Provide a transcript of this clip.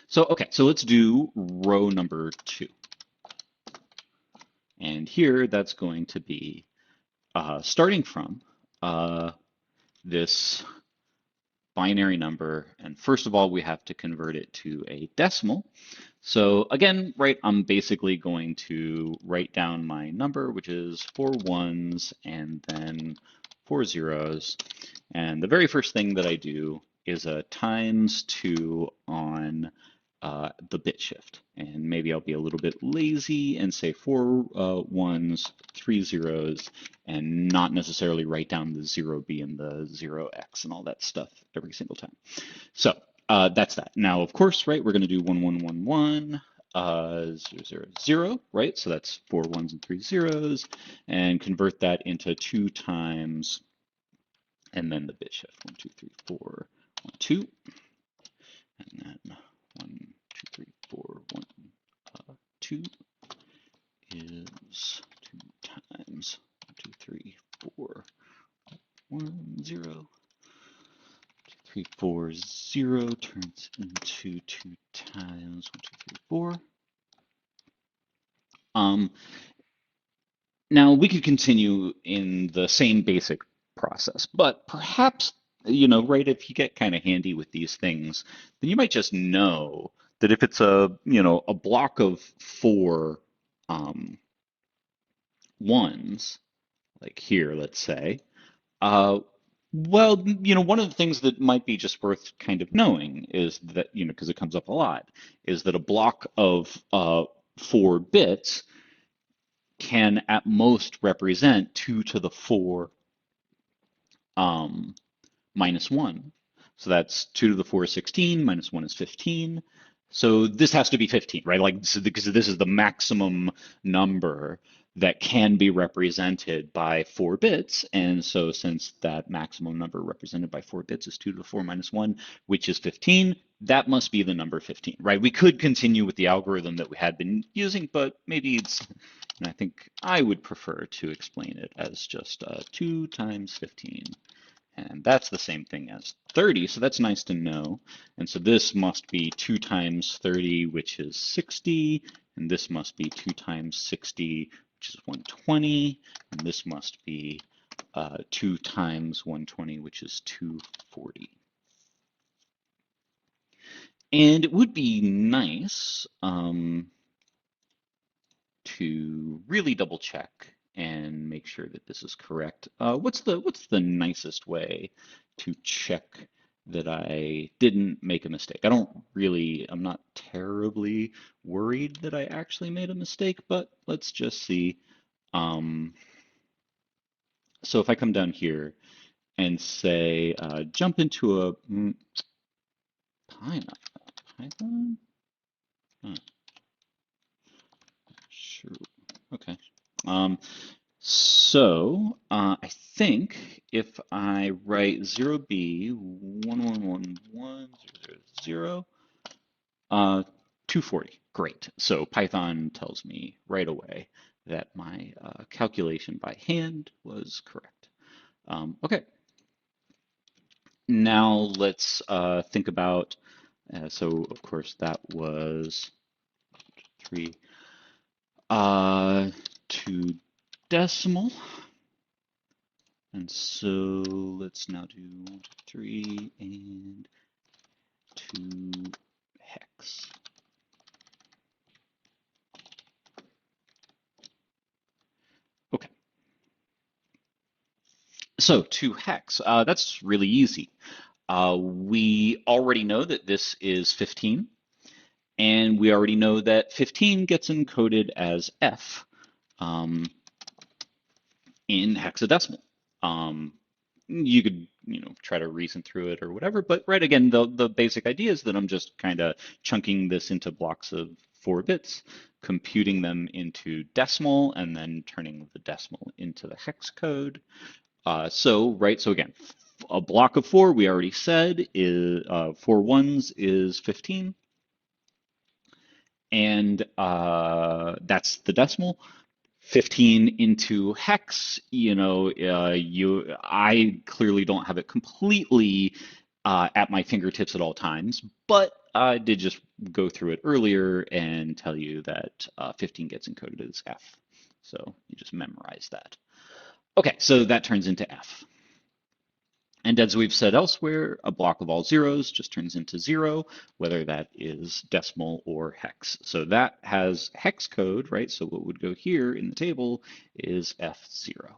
So, okay, so let's do row number 2. And here that's going to be starting from this binary number. And first of all, we have to convert it to a decimal. So again, right, I'm basically going to write down my number, which is 4 ones and then 4 zeros. And the very first thing that I do is a times 2 on the bit shift. And maybe I'll be a little bit lazy and say 4 ones, 3 zeros, and not necessarily write down the 0b and the 0x and all that stuff every single time. So that's that. Now, of course, right, we're going to do 1, 1, 1, 1, 0, 0, 0, right? So that's 4 ones and 3 zeros, and convert that into 2 times, and then the bit shift, 1, 2, 3, 4, 1, 2, and then 1, 2, 3, 4, 1, 2 is 2 times 1, 2, 3, 4, 1, 0. 3, 4, 0 turns into 2 times 1, 2, 3, 4. Now we could continue in the same basic process, but perhaps, right, if you get kind of handy with these things, then you might just know that if it's a block of 4 um, ones, like here, let's say, uh, well, one of the things that might be just worth kind of knowing is that, because it comes up a lot, is that a block of 4 bits can at most represent 2 to the 4 minus 1. So that's 2 to the 4 is 16, minus 1 is 15. So this has to be 15, right? Like, because this is the maximum number that can be represented by 4 bits. And so since that maximum number represented by 4 bits is 2 to the 4 minus 1, which is 15, that must be the number 15, right? We could continue with the algorithm that we had been using, but maybe and I think I would prefer to explain it as just 2 times 15. And that's the same thing as 30, so that's nice to know. And so this must be 2 times 30, which is 60. And this must be 2 times 60, which is 120. And this must be 2 times 120, which is 240. And it would be nice to really double check and make sure that this is correct. What's the nicest way to check that I didn't make a mistake? I'm not terribly worried that I actually made a mistake, but let's just see. So if I come down here and say, jump into a Python? Huh, sure, okay. So I think if I write 0b 1111 240, great. So Python tells me right away that my calculation by hand was correct. Okay, now let's think about, so of course that was 3 to decimal. And so let's now do 1, 2, 3, and 2 hex. Okay. So 2 hex, that's really easy. We already know that this is 15, and we already know that 15 gets encoded as F in hexadecimal. You could, try to reason through it or whatever, but right, again, the basic idea is that I'm just kind of chunking this into blocks of 4 bits, computing them into decimal, and then turning the decimal into the hex code. So again, a block of 4, we already said, is 4 ones is 15, and that's the decimal. 15 into hex, I clearly don't have it completely at my fingertips at all times, but I did just go through it earlier and tell you that 15 gets encoded as F. So you just memorize that. Okay, so that turns into F. And as we've said elsewhere, a block of all zeros just turns into 0, whether that is decimal or hex. So that has hex code, right? So what would go here in the table is F0.